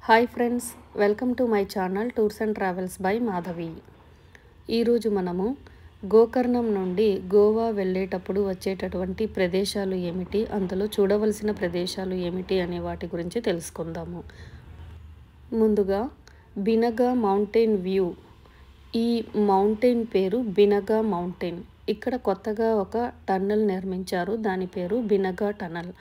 Hi friends, welcome to my channel tours and travels by Madhavi. ఈరోజు మనము గోకర్ణం నుండి గోవా వెళ్ళేటప్పుడు వచ్చేటటువంటి ప్రదేశాలు ఏమిటి, అందులో చూడవలసిన ప్రదేశాలు ఏమిటి అనే వాటి గురించి తెలుసుకుందాము. ముందుగా బినగా మౌంటైన్ వ్యూ. ఈ మౌంటైన్ పేరు బినగా మౌంటైన్. ఇక్కడ కొత్తగా ఒక టన్నెల్ నిర్మించారు, దాని పేరు బినగా టనల్.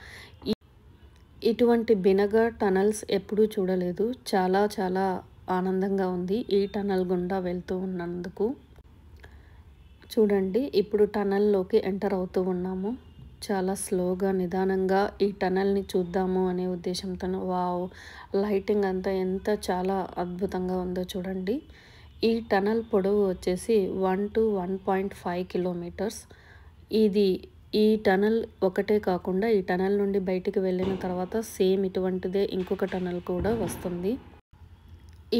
ఇటువంటి బినగా టనల్స్ ఎప్పుడూ చూడలేదు. చాలా చాలా ఆనందంగా ఉంది ఈ టనల్ గుండా వెళ్తూ ఉన్నందుకు. చూడండి, ఇప్పుడు టనల్లోకి ఎంటర్ అవుతూ ఉన్నాము. చాలా స్లోగా నిదానంగా ఈ టనల్ని చూద్దాము అనే ఉద్దేశంతో. వావ్, లైటింగ్ అంతా ఎంత చాలా అద్భుతంగా ఉందో చూడండి. ఈ టనల్ పొడవు వచ్చేసి 1 to 1.5 కిలోమీటర్స్. ఈ టనల్ ఒకటే కాకుండా ఈ టనల్ నుండి బయటికి వెళ్ళిన తర్వాత సేమ్ ఇటువంటిదే ఇంకొక టనల్ కూడా వస్తుంది.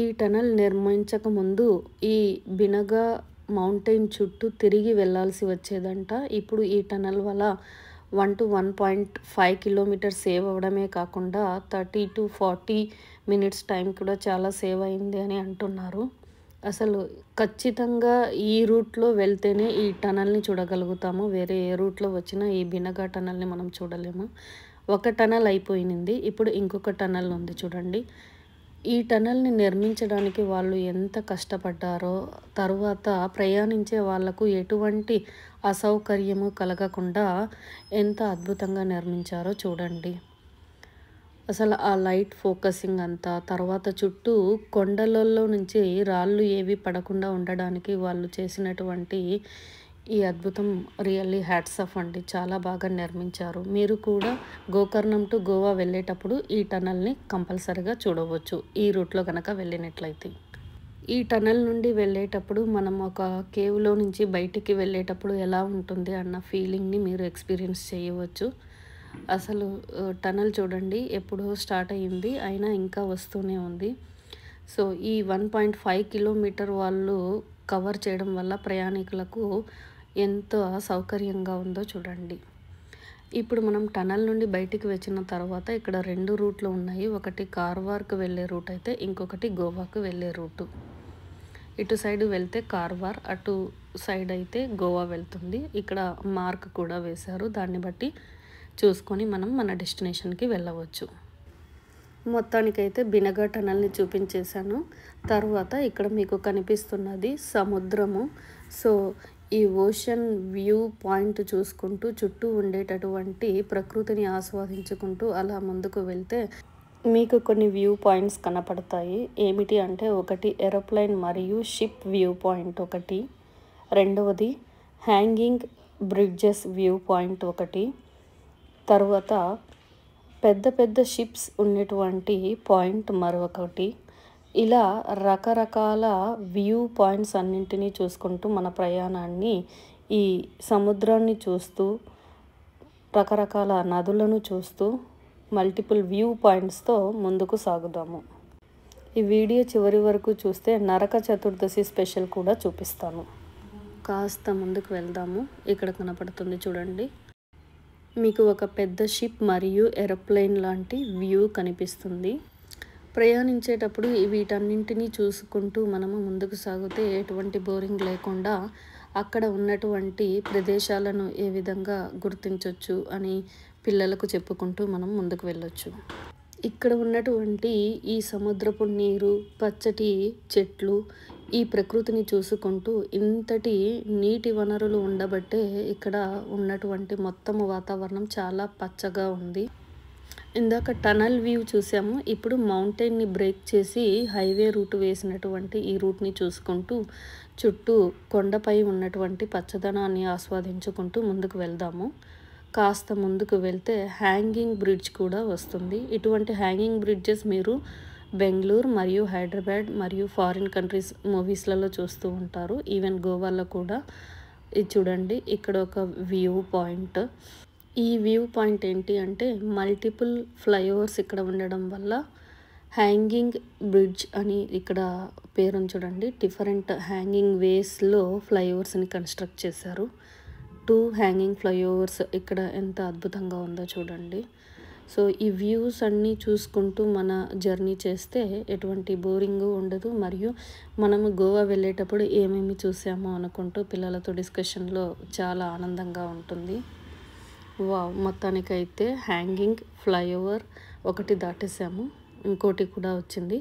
ఈ టనల్ నిర్మించక ముందు ఈ బినగా మౌంటైన్ చుట్టూ తిరిగి వెళ్ళాల్సి వచ్చేదంట. ఇప్పుడు ఈ టనల్ వల్ల 1 to 1.5 కిలోమీటర్స్ సేవ్ అవ్వడమే కాకుండా 30 to 40 మినిట్స్ టైం కూడా చాలా సేవ్ అయింది అని అంటున్నారు. అసలు ఖచ్చితంగా ఈ రూట్లో వెళ్తేనే ఈ టనల్ని చూడగలుగుతాము. వేరే ఏ రూట్లో వచ్చినా ఈ బినగా టనల్ని మనం చూడలేము. ఒక టనల్ అయిపోయింది, ఇప్పుడు ఇంకొక టనల్ ఉంది చూడండి. ఈ టనల్ని నిర్మించడానికి వాళ్ళు ఎంత కష్టపడ్డారో, తరువాత ప్రయాణించే వాళ్లకు ఎటువంటి అసౌకర్యము కలగకుండా ఎంత అద్భుతంగా నిర్మించారో చూడండి. అసలు ఆ లైట్ ఫోకసింగ్ అంతా, తర్వాత చుట్టూ కొండలలో నుంచి రాళ్ళు ఏవి పడకుండా ఉండడానికి వాళ్ళు చేసినటువంటి ఈ అద్భుతం రియల్లీ హ్యాట్స్ ఆఫ్ అండి. చాలా బాగా నిర్మించారు. మీరు కూడా గోకర్ణం టు గోవా వెళ్ళేటప్పుడు ఈ టనల్ని కంపల్సరిగా చూడవచ్చు, ఈ రూట్లో కనుక వెళ్ళినట్లయితే. ఈ టనల్ నుండి వెళ్ళేటప్పుడు మనం ఒక కేవ్లో నుంచి బయటికి వెళ్ళేటప్పుడు ఎలా ఉంటుంది అన్న ఫీలింగ్ని మీరు ఎక్స్పీరియన్స్ చేయవచ్చు. అసలు టనల్ చూడండి, ఎప్పుడో స్టార్ట్ అయ్యింది, అయినా ఇంకా వస్తూనే ఉంది. సో ఈ 1.5 కిలోమీటర్ వాళ్ళు కవర్ చేయడం వల్ల ప్రయాణికులకు ఎంత సౌకర్యంగా ఉందో చూడండి. ఇప్పుడు మనం టనల్ నుండి బయటికి వచ్చిన తర్వాత ఇక్కడ 2 రూట్లు ఉన్నాయి. ఒకటి కార్వార్కు వెళ్ళే రూట్ అయితే ఇంకొకటి గోవాకు వెళ్ళే రూటు. ఇటు సైడ్ వెళ్తే కార్వార్, అటు సైడ్ అయితే గోవా వెళ్తుంది. ఇక్కడ మార్క్ కూడా వేశారు, దాన్ని బట్టి చూసుకొని మనం మన డెస్టినేషన్కి వెళ్ళవచ్చు. మొత్తానికైతే బినగా టనల్ని చూపించేశాను. తర్వాత ఇక్కడ మీకు కనిపిస్తున్నది సముద్రము. సో ఈ ఓషన్ వ్యూ పాయింట్ చూసుకుంటూ చుట్టూ ఉండేటటువంటి ప్రకృతిని ఆస్వాదించుకుంటూ అలా ముందుకు వెళ్తే మీకు కొన్ని వ్యూ పాయింట్స్ కనపడతాయి. ఏమిటి అంటే, ఒకటి ఏరోప్లేన్ మరియు షిప్ వ్యూ పాయింట్ ఒకటి, రెండవది హ్యాంగింగ్ బ్రిడ్జెస్ వ్యూ పాయింట్ ఒకటి, తర్వాత పెద్ద పెద్ద షిప్స్ ఉన్నటువంటి పాయింట్ మరొకటి. ఇలా రకరకాల వ్యూ పాయింట్స్ అన్నింటినీ చూసుకుంటూ మన ప్రయాణాన్ని ఈ సముద్రాన్ని చూస్తూ, రకరకాల నదులను చూస్తూ, మల్టిపుల్ వ్యూ పాయింట్స్తో ముందుకు సాగుదాము. ఈ వీడియో చివరి వరకు చూస్తే నరక చతుర్దశి స్పెషల్ కూడా చూపిస్తాను. కాస్త ముందుకు వెళ్దాము. ఇక్కడ కనపడుతుంది చూడండి, మీకు ఒక పెద్ద షిప్ మరియు ఏరోప్లేన్ లాంటి వ్యూ కనిపిస్తుంది. ప్రయాణించేటప్పుడు వీటన్నింటినీ చూసుకుంటూ మనము ముందుకు సాగితే ఎటువంటి బోరింగ్ లేకుండా అక్కడ ఉన్నటువంటి ప్రదేశాలను ఏ విధంగా గుర్తించవచ్చు అని పిల్లలకు చెప్పుకుంటూ మనం ముందుకు వెళ్ళొచ్చు. ఇక్కడ ఉన్నటువంటి ఈ సముద్రపు నీరు, పచ్చటి చెట్లు, ఈ ప్రకృతిని చూసుకుంటూ ఇంతటి నీటి వనరులు ఉండబట్టే ఇక్కడ ఉన్నటువంటి మొత్తం వాతావరణం చాలా పచ్చగా ఉంది. ఇందాక టనల్ వ్యూ చూసాము, ఇప్పుడు మౌంటైన్ని బ్రేక్ చేసి హైవే రూట్ వేసినటువంటి ఈ రూట్ని చూసుకుంటూ చుట్టూ కొండపై ఉన్నటువంటి పచ్చదనాన్ని ఆస్వాదించుకుంటూ ముందుకు వెళ్దాము. కాస్త ముందుకు వెళ్తే హ్యాంగింగ్ బ్రిడ్జ్ కూడా వస్తుంది. ఇటువంటి హ్యాంగింగ్ బ్రిడ్జెస్ మీరు బెంగళూరు మరియు హైదరాబాద్ మరియు ఫారిన్ కంట్రీస్ మూవీస్లలో చూస్తూ ఉంటారు. ఈవెన్ గోవాలో కూడా. ఇది చూడండి, ఇక్కడ ఒక వ్యూ పాయింట్. ఈ వ్యూ పాయింట్ ఏంటి అంటే, మల్టిపుల్ ఫ్లైఓవర్స్ ఇక్కడ ఉండడం వల్ల హ్యాంగింగ్ బ్రిడ్జ్ అని ఇక్కడ పేరుని చూడండి. డిఫరెంట్ హ్యాంగింగ్ వేస్లో ఫ్లైఓవర్స్ని కన్స్ట్రక్ట్ చేశారు. 2 హ్యాంగింగ్ ఫ్లైఓవర్స్ ఇక్కడ ఎంత అద్భుతంగా ఉందో చూడండి. సో ఈ వ్యూస్ అన్నీ చూసుకుంటూ మన జర్నీ చేస్తే ఎటువంటి బోరింగ్ ఉండదు. మరియు మనము గోవా వెళ్ళేటప్పుడు ఏమేమి చూసామో అనుకుంటూ పిల్లలతో డిస్కషన్లో చాలా ఆనందంగా ఉంటుంది. వావ్! మొత్తానికైతే హ్యాంగింగ్ ఫ్లైఓవర్ ఒకటి దాటేసాము. ఇంకోటి కూడా వచ్చింది.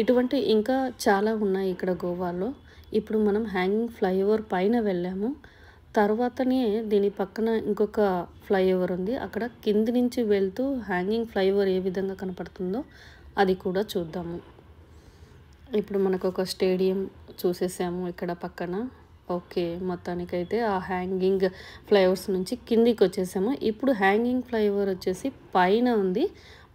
ఇటువంటి ఇంకా చాలా ఉన్నాయి ఇక్కడ గోవాలో. ఇప్పుడు మనం హ్యాంగింగ్ ఫ్లైఓవర్ పైన వెళ్ళాము. తర్వాతనే దీని పక్కన ఇంకొక ఫ్లైఓవర్ ఉంది. అక్కడ కింది నుంచి వెళ్తూ హ్యాంగింగ్ ఫ్లైఓవర్ ఏ విధంగా కనపడుతుందో అది కూడా చూద్దాము. ఇప్పుడు మనకు ఒక స్టేడియం చూసేసాము ఇక్కడ పక్కన. ఓకే, మొత్తానికైతే ఆ హ్యాంగింగ్ ఫ్లైఓవర్స్ నుంచి కిందికి వచ్చేసాము. ఇప్పుడు హ్యాంగింగ్ ఫ్లైఓవర్ వచ్చేసి పైన ఉంది.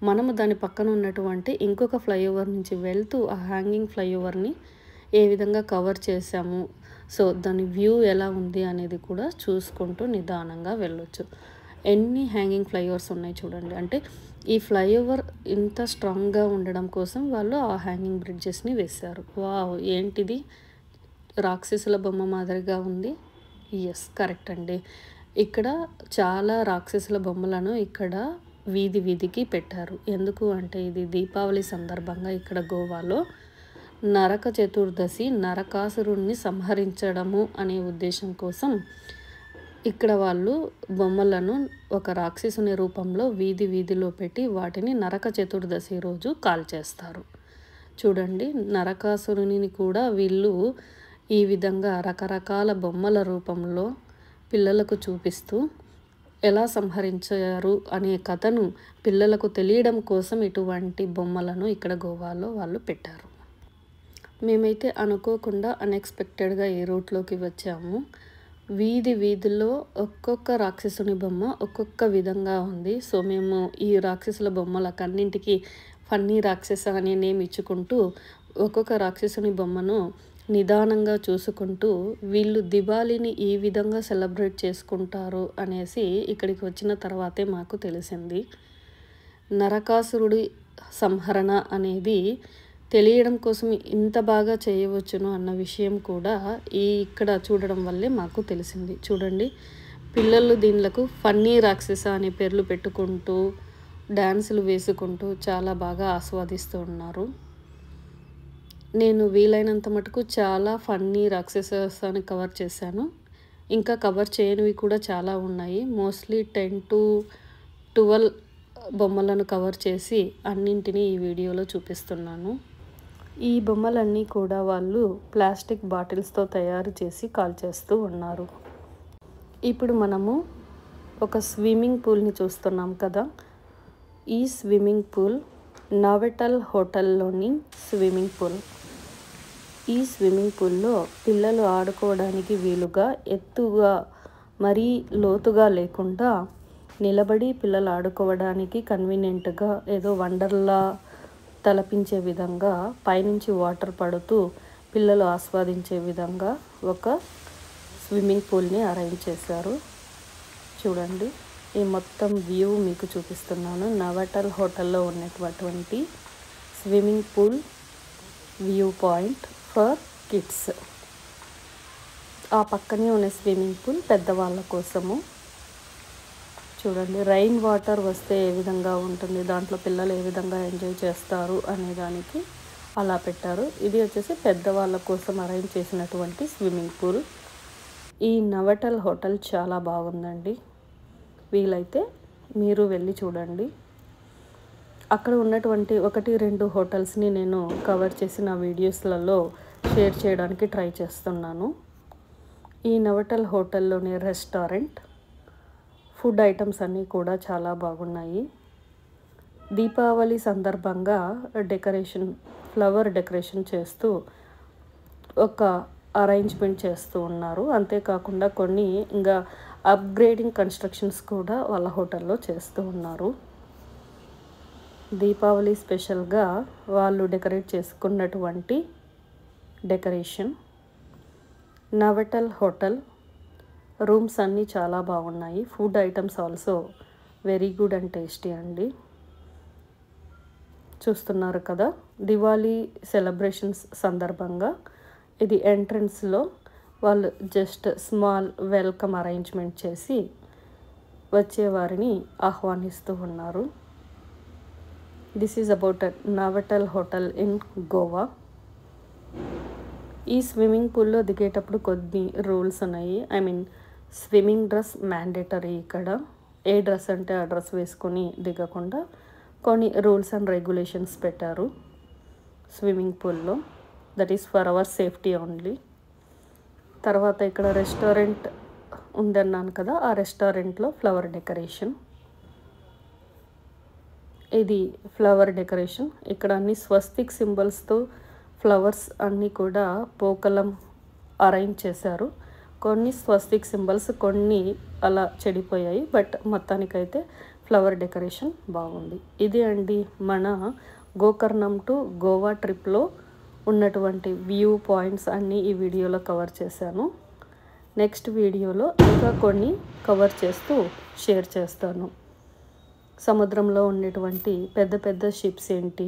మనము దాని పక్కన ఉన్నటువంటి ఇంకొక ఫ్లైఓవర్ నుంచి వెళ్తూ ఆ హ్యాంగింగ్ ఫ్లైఓవర్ని ఏ విధంగా కవర్ చేసాము, సో దాని వ్యూ ఎలా ఉంది అనేది కూడా చూసుకుంటూ నిదానంగా వెళ్ళొచ్చు. ఎన్ని హ్యాంగింగ్ ఫ్లైఓవర్స్ ఉన్నాయి చూడండి. అంటే ఈ ఫ్లైఓవర్ ఇంత స్ట్రాంగ్గా ఉండడం కోసం వాళ్ళు ఆ హ్యాంగింగ్ బ్రిడ్జెస్ని వేశారు. వావ్! ఏంటిది రాక్షసుల బొమ్మ మాదిరిగా ఉంది. ఎస్, కరెక్ట్ అండి. ఇక్కడ చాలా రాక్షసుల బొమ్మలను ఇక్కడ వీధి వీధికి పెట్టారు. ఎందుకు అంటే ఇది దీపావళి సందర్భంగా ఇక్కడ గోవాలో నరక చతుర్దశి నరకాసురుణ్ణి సంహరించడము అనే ఉద్దేశం కోసం ఇక్కడ వాళ్ళు బొమ్మలను ఒక రాక్షసుని రూపంలో వీధి వీధిలో పెట్టి వాటిని నరక చతుర్దశి రోజు కాల్చేస్తారు. చూడండి, నరకాసురుని కూడా వీళ్ళు ఈ విధంగా రకరకాల బొమ్మల రూపంలో పిల్లలకు చూపిస్తూ ఎలా సంహరించారు అనే కథను పిల్లలకు తెలియడం కోసం ఇటువంటి బొమ్మలను ఇక్కడ గోవాలో వాళ్ళు పెట్టారు. మేమైతే అనుకోకుండా అన్ఎక్స్పెక్టెడ్గా ఈ రూట్లోకి వచ్చాము. వీధి వీధిలో ఒక్కొక్క రాక్షసుని బొమ్మ ఒక్కొక్క విధంగా ఉంది. సో మేము ఈ రాక్షసుల బొమ్మలకన్నింటికి ఫన్నీ రాక్షస అనే నేమ్ ఇచ్చుకుంటూ ఒక్కొక్క రాక్షసుని బొమ్మను నిదానంగా చూసుకుంటూ వీళ్ళు దివాళీని ఈ విధంగా సెలబ్రేట్ చేసుకుంటారు అనేసి ఇక్కడికి వచ్చిన తర్వాతే మాకు తెలిసింది. నరకాసురుడి సంహరణ అనేది తెలియడం కోసం ఇంత బాగా చేయవచ్చును అన్న విషయం కూడా ఇక్కడ చూడడం వల్లే మాకు తెలిసింది. చూడండి, పిల్లలు దీనిలకు ఫన్నీ రాక్షస అనే పేర్లు పెట్టుకుంటూ డ్యాన్సులు వేసుకుంటూ చాలా బాగా ఆస్వాదిస్తూ ఉన్నారు. నేను వీలైనంత మటుకు చాలా ఫన్నీ రాక్షసస్ అని కవర్ చేశాను. ఇంకా కవర్ చేయనివి కూడా చాలా ఉన్నాయి. మోస్ట్లీ 10 to 12 బొమ్మలను కవర్ చేసి అన్నింటినీ ఈ వీడియోలో చూపిస్తున్నాను. ఈ బొమ్మలన్నీ కూడా వాళ్ళు ప్లాస్టిక్ బాటిల్స్తో తయారు చేసి కాల్చేస్తూ ఉన్నారు. ఇప్పుడు మనము ఒక స్విమ్మింగ్ పూల్ని చూస్తున్నాం కదా. ఈ స్విమ్మింగ్ పూల్ నోవెటల్ హోటల్లోని స్విమ్మింగ్ పూల్. ఈ స్విమ్మింగ్ పూల్లో పిల్లలు ఆడుకోవడానికి వీలుగా ఎత్తుగా మరీ లోతుగా లేకుండా నిలబడి పిల్లలు ఆడుకోవడానికి కన్వీనియంట్గా ఏదో వండర్లా తలపించే విధంగా పైనుంచి వాటర్ పడుతూ పిల్లలు ఆస్వాదించే విధంగా ఒక స్విమ్మింగ్ పూల్ని అరేంజ్ చేశారు. చూడండి, ఈ మొత్తం వ్యూ మీకు చూపిస్తున్నాను. నోవెటల్ హోటల్లో ఉన్నటువంటి swimming pool view point for kids. ఆ పక్కనే ఉన్న స్విమ్మింగ్ పూల్ పెద్దవాళ్ళ కోసము. చూడండి, రైన్ వాటర్ వస్తే ఏ విధంగా ఉంటుంది, దాంట్లో పిల్లలు ఏ విధంగా ఎంజాయ్ చేస్తారు అనే దానికి అలా పెట్టారు. ఇది వచ్చేసి పెద్దవాళ్ళ కోసం అరేంజ్ చేసినటువంటి స్విమ్మింగ్ పూల్. ఈ నోవెటల్ హోటల్ చాలా బాగుందండి. వీలైతే మీరు వెళ్ళి చూడండి. అక్కడ ఉన్నటువంటి 1-2 హోటల్స్ని నేను కవర్ చేసిన వీడియోస్లలో షేర్ చేయడానికి ట్రై చేస్తున్నాను. ఈ నోవెటల్ హోటల్లోని రెస్టారెంట్ ఫుడ్ ఐటమ్స్ అన్నీ కూడా చాలా బాగున్నాయి. దీపావళి సందర్భంగా ఫ్లవర్ డెకరేషన్ చేస్తూ ఒక అరేంజ్మెంట్ చేస్తూ ఉన్నారు. అంతేకాకుండా కొన్ని ఇంకా అప్గ్రేడింగ్ కన్స్ట్రక్షన్స్ కూడా వాళ్ళ హోటల్లో చేస్తూ ఉన్నారు. దీపావళి స్పెషల్గా వాళ్ళు డెకరేట్ చేసుకున్నటువంటి డెకరేషన్. నోవెటల్ హోటల్ రూమ్స్ అన్నీ చాలా బాగున్నాయి. Food items also very good and tasty అండి. చూస్తున్నారు కదా, దివాళీ సెలబ్రేషన్స్ సందర్భంగా ఇది ఎంట్రన్స్లో వాళ్ళు జస్ట్ స్మాల్ వెల్కమ్ అరేంజ్మెంట్ చేసి వచ్చే వారిని ఆహ్వానిస్తూ ఉన్నారు. This is about Novotel hotel in Goa. ఈ స్విమ్మింగ్ పూల్లో దిగేటప్పుడు కొన్ని రూల్స్ ఉన్నాయి. I mean swimming dress mandatory. ఇక్కడ ఏ డ్రెస్ అంటే ఆ డ్రెస్ వేసుకొని దిగకుండా కొన్ని రూల్స్ అండ్ రెగ్యులేషన్స్ పెట్టారు స్విమ్మింగ్ పూల్లో. That is for our safety only. తర్వాత ఇక్కడ రెస్టారెంట్ ఉందన్నాను కదా, ఆ రెస్టారెంట్లో ఫ్లవర్ డెకరేషన్. ఇది ఫ్లవర్ డెకరేషన్. ఇక్కడ అన్ని స్వస్తిక్ సింబల్స్తో ఫ్లవర్స్ అన్నీ కూడా పోకలం అరేంజ్ చేశారు. కొన్ని స్వస్తిక్ సింబల్స్ కొన్ని అలా చెడిపోయాయి, బట్ మొత్తానికైతే ఫ్లవర్ డెకరేషన్ బాగుంది. ఇది అండి మన గోకర్ణం టు గోవా ట్రిప్లో ఉన్నటువంటి వ్యూ పాయింట్స్ అన్నీ ఈ వీడియోలో కవర్ చేశాను. నెక్స్ట్ వీడియోలో ఇంకా కొన్ని కవర్ చేస్తూ షేర్ చేస్తాను. సముద్రంలో ఉండేటువంటి పెద్ద పెద్ద షిప్స్ ఏంటి,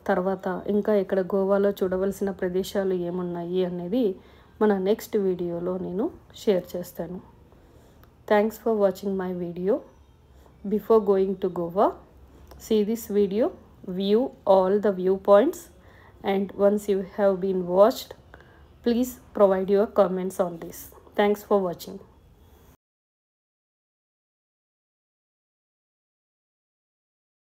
తర్వాత ఇంకా ఇక్కడ గోవాలో చూడవలసిన ప్రదేశాలు ఏమున్నాయి అనేది మన నెక్స్ట్ వీడియోలో నేను షేర్ చేస్తాను. Thanks for watching my video. Before going to Goa, see this video, view all the viewpoints, and once you have been watched, please provide your comments on this. Thanks for watching.